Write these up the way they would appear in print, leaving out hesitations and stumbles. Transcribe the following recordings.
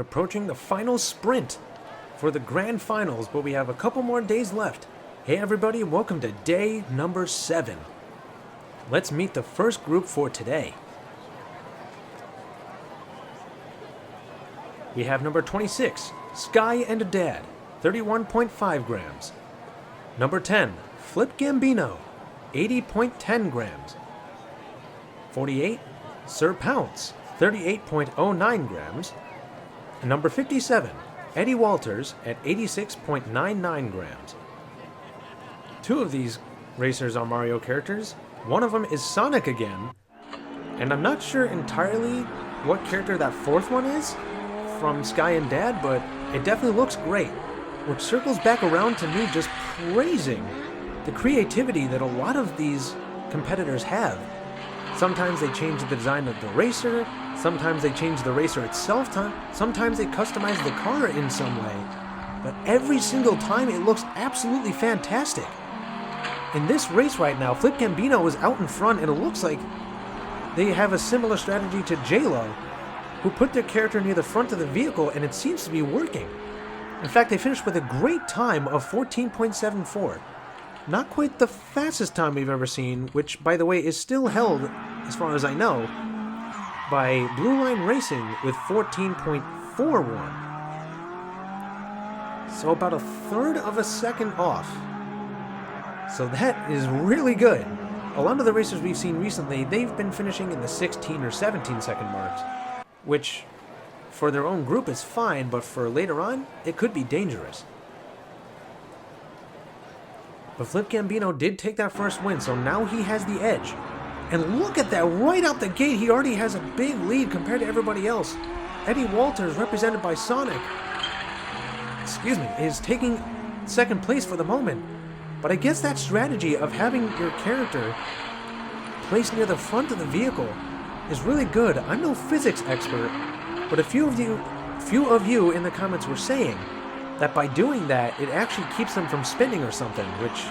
approaching the final sprint for the grand finals, but we have a couple more days left. Hey everybody, welcome to day number 7. Let's meet the first group for today. We have number 26, Sky and Dad, 31.5 grams. Number 10, Flip Gambino, 80.10 grams. 48, Sir Pounce, 38.09 grams. And number 57, Eddie Walters at 86.99 grams. Two of these racers are Mario characters. One of them is Sonic again, and I'm not sure entirely what character that fourth one is from Sky and Dad, but it definitely looks great, which circles back around to me just praising the creativity that a lot of these competitors have. Sometimes they change the design of the racer, sometimes they change the racer itself, sometimes they customize the car in some way, but every single time it looks absolutely fantastic. In this race right now, Flip Gambino is out in front, and it looks like they have a similar strategy to J-Lo, who put their character near the front of the vehicle, and it seems to be working. In fact, they finished with a great time of 14.74. Not quite the fastest time we've ever seen, which, by the way, is still held, as far as I know, by Blue Line Racing with 14.41. So about a third of a second off. So that is really good. A lot of the racers we've seen recently, they've been finishing in the 16 or 17 second marks, which for their own group is fine, but for later on, it could be dangerous. But Flip Gambino did take that first win, so now he has the edge. And look at that, right out the gate, he already has a big lead compared to everybody else. Eddie Walters, represented by Sonic, is taking second place for the moment. But I guess that strategy of having your character placed near the front of the vehicle is really good. I'm no physics expert, but a few of you in the comments were saying that by doing that, it actually keeps them from spinning or something, which,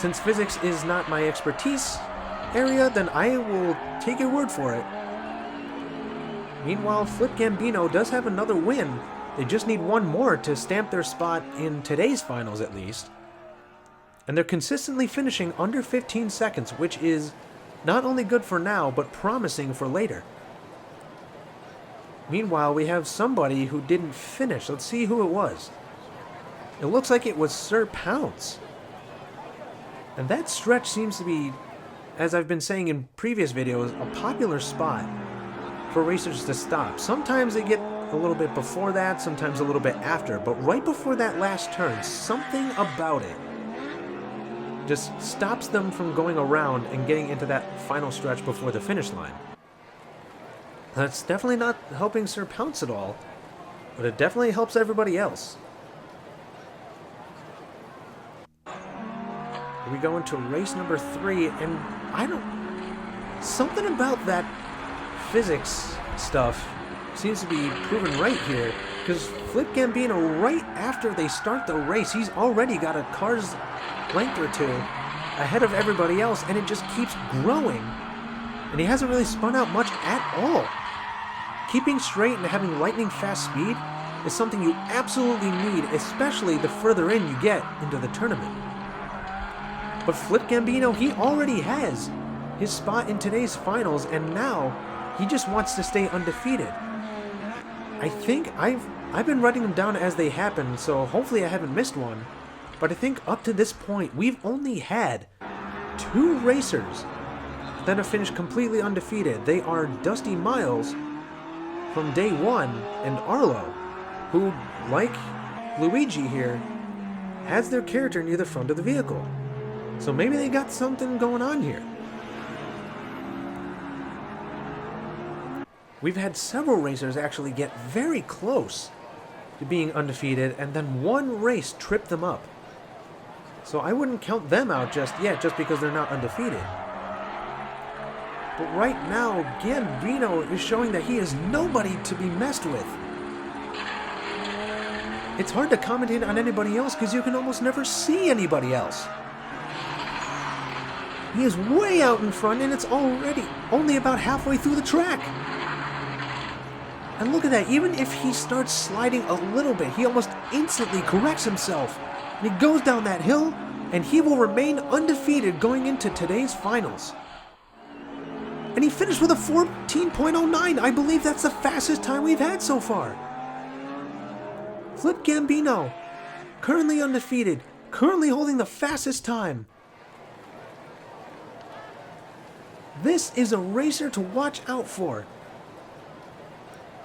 since physics is not my expertise area, then I will take your word for it. Meanwhile, Flip Gambino does have another win. They just need one more to stamp their spot in today's finals at least. And they're consistently finishing under 15 seconds, which is not only good for now, but promising for later. Meanwhile, we have somebody who didn't finish. Let's see who it was. It looks like it was Sir Pounce. And that stretch seems to be, as I've been saying in previous videos, a popular spot for racers to stop. Sometimes they get a little bit before that, sometimes a little bit after, but right before that last turn, something about it just stops them from going around and getting into that final stretch before the finish line. That's definitely not helping Sir Pounce at all, but it definitely helps everybody else. We go into race number 3, and something about that physics stuff seems to be proven right here, because Flip Gambino, right after they start the race, he's already got a car's length or two ahead of everybody else, and it just keeps growing, and he hasn't really spun out much at all. Keeping straight and having lightning fast speed is something you absolutely need, especially the further in you get into the tournament. But Flip Gambino, he already has his spot in today's finals, and now he just wants to stay undefeated. I think I've been writing them down as they happen, so hopefully I haven't missed one. But I think up to this point, we've only had 2 racers that have finished completely undefeated. They are Dusty Miles from day 1 and Arlo, who, like Luigi here, has their character near the front of the vehicle. So maybe they got something going on here. We've had several racers actually get very close to being undefeated, and then one race tripped them up. So I wouldn't count them out just yet, just because they're not undefeated. But right now, Gambino is showing that he is nobody to be messed with. It's hard to commentate on anybody else because you can almost never see anybody else. He is way out in front, and it's already only about halfway through the track. And look at that, even if he starts sliding a little bit, he almost instantly corrects himself. And he goes down that hill, and he will remain undefeated going into today's finals. And he finished with a 14.09. I believe that's the fastest time we've had so far. Flip Gambino, currently undefeated, currently holding the fastest time. This is a racer to watch out for.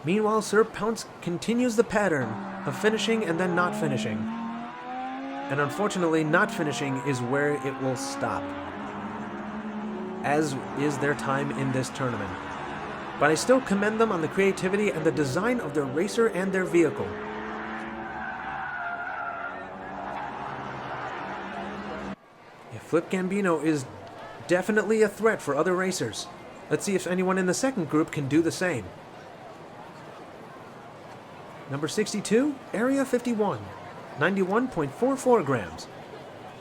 Meanwhile, Sir Pounce continues the pattern of finishing and then not finishing. And unfortunately, not finishing is where it will stop, as is their time in this tournament. But I still commend them on the creativity and the design of their racer and their vehicle. Yeah, Flip Gambino is definitely a threat for other racers. Let's see if anyone in the second group can do the same. Number 62, Area 51, 91.44 grams.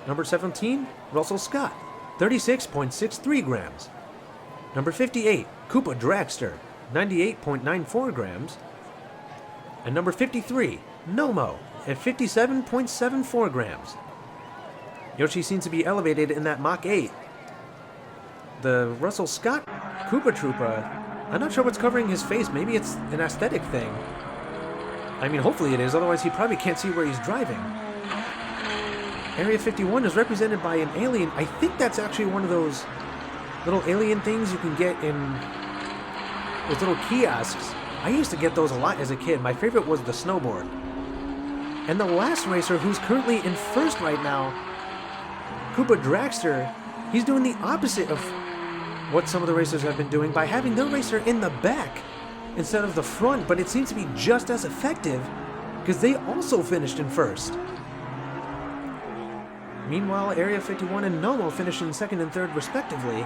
Number 17, Russell Scott, 36.63 grams. Number 58, Koopa Dragster, 98.94 grams. And number 53, Nomo, at 57.74 grams. Yoshi seems to be elevated in that Mach 8. The Russell Scott Koopa Troopa, I'm not sure what's covering his face. Maybe it's an aesthetic thing. I mean, hopefully it is, otherwise he probably can't see where he's driving. Area 51 is represented by an alien. I think that's actually one of those little alien things you can get in those little kiosks. I used to get those a lot as a kid. My favorite was the snowboard. And the last racer, who's currently in first right now, Koopa Dragster, he's doing the opposite of what some of the racers have been doing by having their racer in the back instead of the front, but it seems to be just as effective because they also finished in first. Meanwhile, Area 51 and Nomo finished in second and third respectively,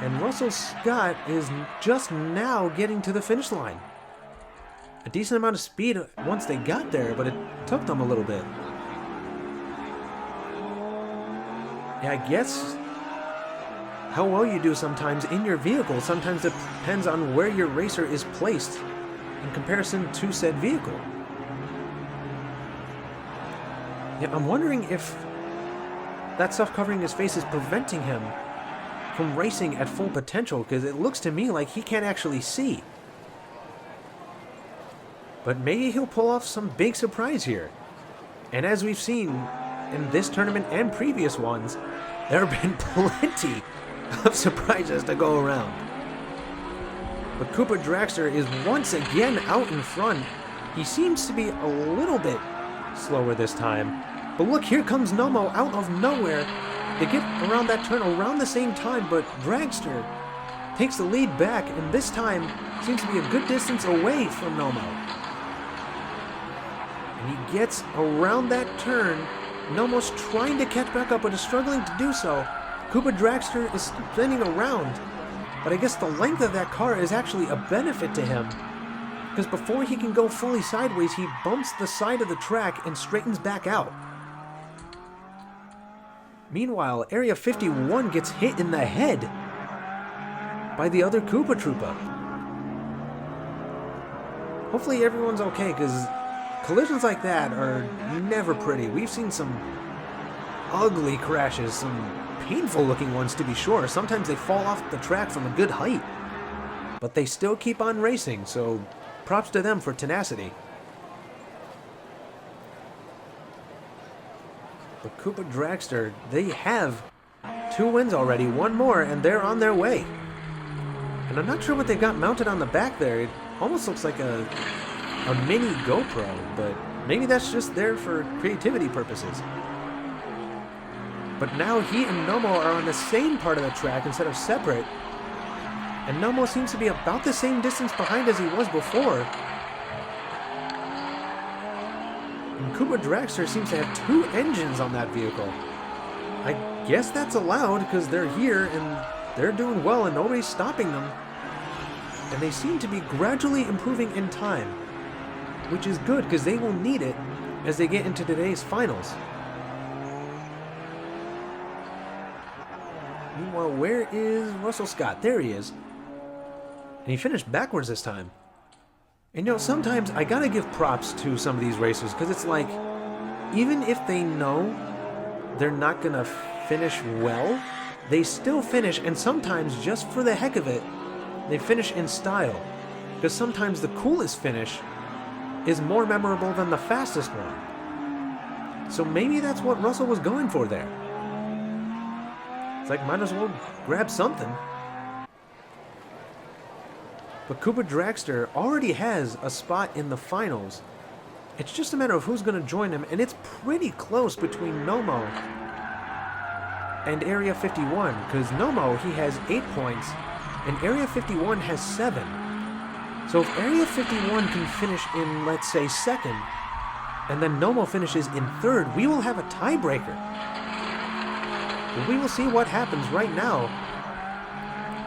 and Russell Scott is just now getting to the finish line. A decent amount of speed once they got there, but it took them a little bit. Yeah, I guess how well you do sometimes in your vehicle sometimes depends on where your racer is placed in comparison to said vehicle. Yeah, I'm wondering if that stuff covering his face is preventing him from racing at full potential, because it looks to me like he can't actually see. But maybe he'll pull off some big surprise here. And as we've seen in this tournament and previous ones, there have been plenty of surprises to go around. But Koopa Dragster is once again out in front. He seems to be a little bit slower this time. But look, here comes Nomo out of nowhere. They get around that turn around the same time, but Dragster takes the lead back, and this time seems to be a good distance away from Nomo. And he gets around that turn. Nomo's trying to catch back up, but is struggling to do so. Koopa Dragster is spinning around, but I guess the length of that car is actually a benefit to him, because before he can go fully sideways, he bumps the side of the track and straightens back out. Meanwhile, Area 51 gets hit in the head by the other Koopa Troopa. Hopefully everyone's okay, because collisions like that are never pretty. We've seen some ugly crashes, some painful looking ones to be sure. Sometimes they fall off the track from a good height, but they still keep on racing, so props to them for tenacity. But Koopa Dragster, they have 2 wins already, 1 more, and they're on their way. And I'm not sure what they got mounted on the back there. It almost looks like a mini GoPro, but maybe that's just there for creativity purposes. But now he and Nomo are on the same part of the track instead of separate. And Nomo seems to be about the same distance behind as he was before. And Koopa Dragster seems to have 2 engines on that vehicle. I guess that's allowed because they're here and they're doing well and nobody's stopping them. And they seem to be gradually improving in time, which is good because they will need it as they get into today's finals. Meanwhile, where is Russell Scott? There he is. And he finished backwards this time. And you know, sometimes I gotta give props to some of these racers, because it's like, even if they know they're not gonna finish well, they still finish, and sometimes, just for the heck of it, they finish in style. Because sometimes the coolest finish is more memorable than the fastest one. So maybe that's what Russell was going for there. It's like, might as well grab something. But Koopa Dragster already has a spot in the finals. It's just a matter of who's going to join him, and it's pretty close between Nomo and Area 51, because Nomo, he has 8 points, and Area 51 has 7. So if Area 51 can finish in, let's say, 2nd, and then Nomo finishes in 3rd, we will have a tiebreaker. But we will see what happens right now.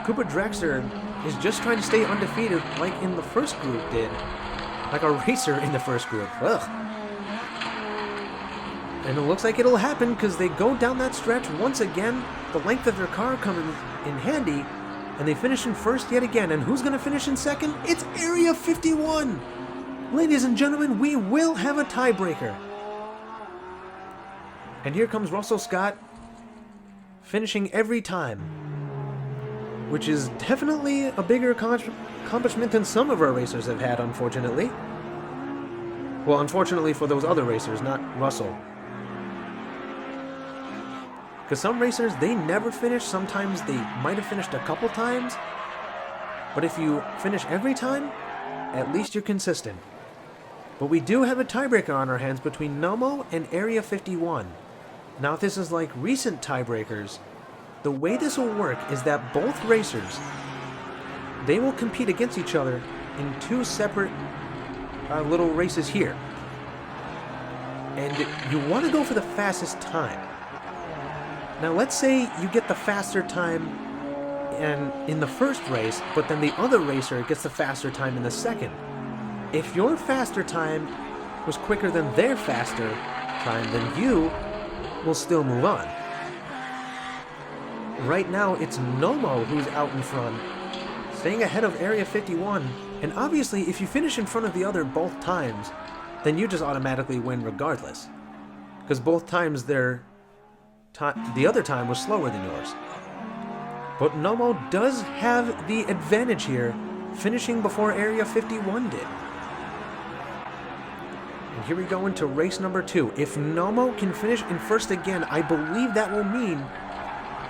Koopa Dragster is just trying to stay undefeated like in the first group did. Like a racer in the first group. Ugh. And it looks like it'll happen because they go down that stretch once again. The length of their car coming in handy. And they finish in 1st yet again. And who's going to finish in 2nd? It's Area 51! Ladies and gentlemen, we will have a tiebreaker. And here comes Russell Scott, finishing every time. Which is definitely a bigger accomplishment than some of our racers have had, unfortunately. Well, unfortunately for those other racers, not Russell. Because some racers, they never finish. Sometimes they might have finished a couple times. But if you finish every time, at least you're consistent. But we do have a tiebreaker on our hands between Nomo and Area 51. Now, if this is like recent tiebreakers, the way this will work is that both racers, they will compete against each other in 2 separate little races here. And you want to go for the fastest time. Now let's say you get the faster time in the first race, but then the other racer gets the faster time in the second. If your faster time was quicker than their faster time, then you will still move on. Right now, it's Nomo who's out in front, staying ahead of Area 51. And obviously, if you finish in front of the other both times, then you just automatically win regardless. Because both times the other time was slower than yours. But Nomo does have the advantage here, finishing before Area 51 did. And here we go into race number 2. If Nomo can finish in 1st again, I believe that will mean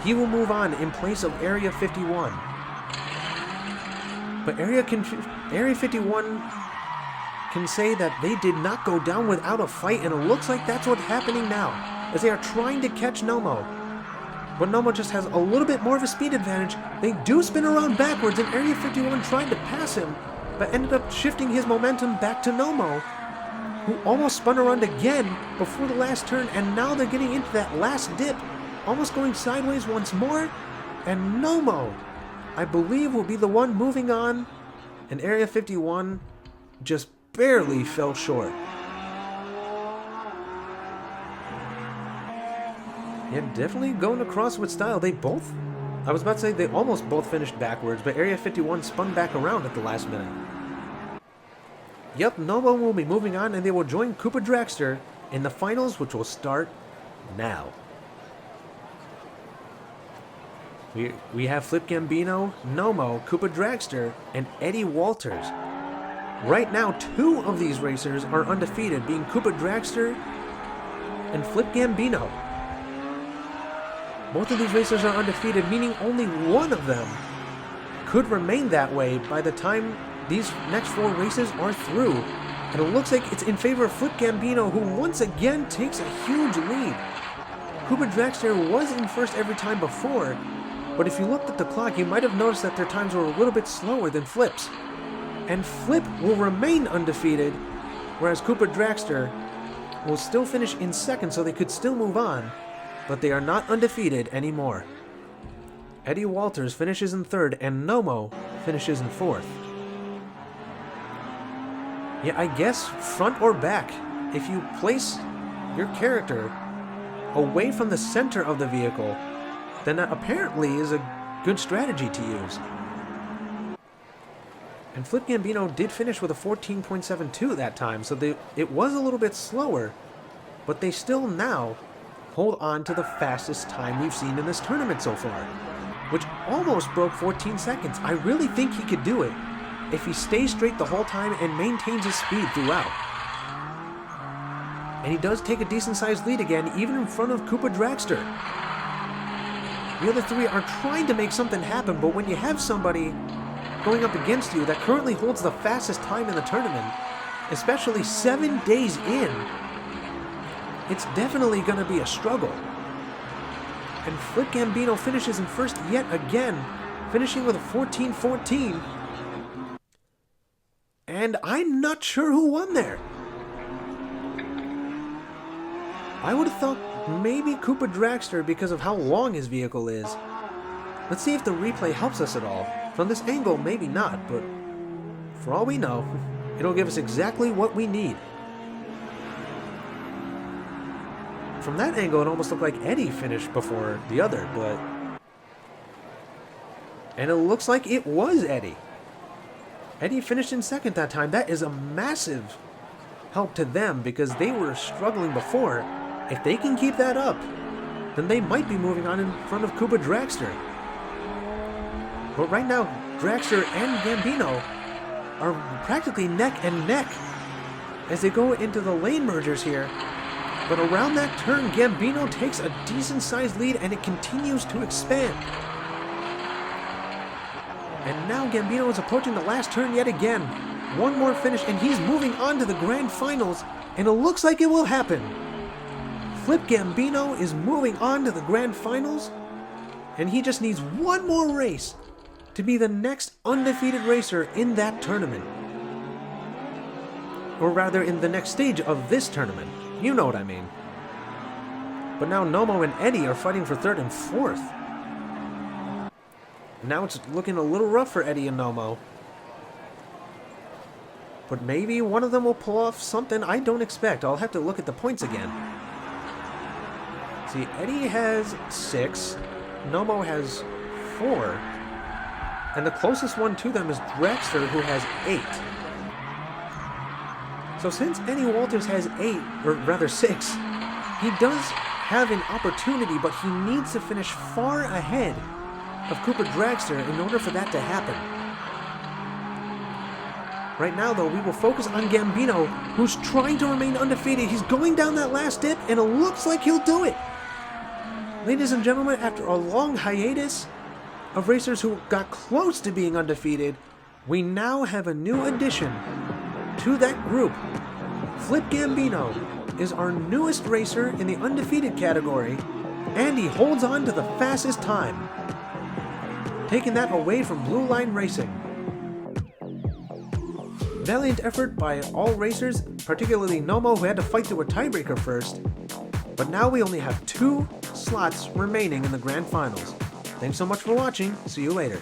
he will move on in place of Area 51. But Area 51 can say that they did not go down without a fight, and it looks like that's what's happening now, as they are trying to catch Nomo. But Nomo just has a little bit more of a speed advantage. They do spin around backwards, and Area 51 tried to pass him, but ended up shifting his momentum back to Nomo, who almost spun around again before the last turn, and now they're getting into that last dip, almost going sideways once more, and Nomo, I believe, will be the one moving on, and Area 51 just barely fell short. Yeah, definitely going across with style. I was about to say they almost both finished backwards, but Area 51 spun back around at the last minute. Yep, Nomo will be moving on, and they will join Koopa Dragster in the finals, which will start now. We have Flip Gambino, Nomo, Koopa Dragster, and Eddie Walters. Right now, 2 of these racers are undefeated, being Koopa Dragster and Flip Gambino. Both of these racers are undefeated, meaning only one of them could remain that way by the time these next 4 races are through. And it looks like it's in favor of Flip Gambino, who once again takes a huge lead. Koopa Dragster was in 1st every time before, but if you looked at the clock, you might have noticed that their times were a little bit slower than Flip's. And Flip will remain undefeated, whereas Koopa Dragster will still finish in 2nd, so they could still move on, but they are not undefeated anymore. Eddie Walters finishes in 3rd, and Nomo finishes in 4th. Yeah, I guess front or back, if you place your character away from the center of the vehicle, then that apparently is a good strategy to use. And Flip Gambino did finish with a 14.72 that time, so it was a little bit slower, but they still now hold on to the fastest time we've seen in this tournament so far, which almost broke 14 seconds. I really think he could do it if he stays straight the whole time and maintains his speed throughout. And he does take a decent-sized lead again, even in front of Koopa Dragster. The other three are trying to make something happen, but when you have somebody going up against you that currently holds the fastest time in the tournament, especially 7 days in, it's definitely going to be a struggle. And Flip Gambino finishes in first yet again, finishing with a 14-14. And I'm not sure who won there. I would have thought maybe Koopa Dragster because of how long his vehicle is. Let's see if the replay helps us at all. From this angle, maybe not, but for all we know, it'll give us exactly what we need. From that angle, it almost looked like Eddie finished before the other, but... And it looks like it was Eddie. Eddie finished in second that time. That is a massive help to them because they were struggling before. If they can keep that up, then they might be moving on in front of Koopa Dragster. But right now, Dragster and Gambino are practically neck and neck as they go into the lane mergers here. But around that turn, Gambino takes a decent-sized lead and it continues to expand. And now Gambino is approaching the last turn yet again. One more finish and he's moving on to the grand finals, and it looks like it will happen. Flip Gambino is moving on to the grand finals, and he just needs one more race to be the next undefeated racer in that tournament. Or rather, in the next stage of this tournament. You know what I mean. But now Nomo and Eddie are fighting for third and fourth. Now it's looking a little rough for Eddie and Nomo. But maybe one of them will pull off something I don't expect. I'll have to look at the points again. See, Eddie has 6, Nomo has 4, and the closest one to them is Dragster, who has 8. So since Eddie Walters has 8, or rather 6, he does have an opportunity, but he needs to finish far ahead of Koopa Dragster in order for that to happen. Right now, though, we will focus on Gambino, who's trying to remain undefeated. He's going down that last dip, and it looks like he'll do it. Ladies and gentlemen, after a long hiatus of racers who got close to being undefeated, we now have a new addition to that group. Flip Gambino is our newest racer in the undefeated category, and he holds on to the fastest time, taking that away from Blue Line Racing. Valiant effort by all racers, particularly Nomo, who had to fight through a tiebreaker first, but now we only have 2 slots remaining in the grand finals. Thanks so much for watching. See you later.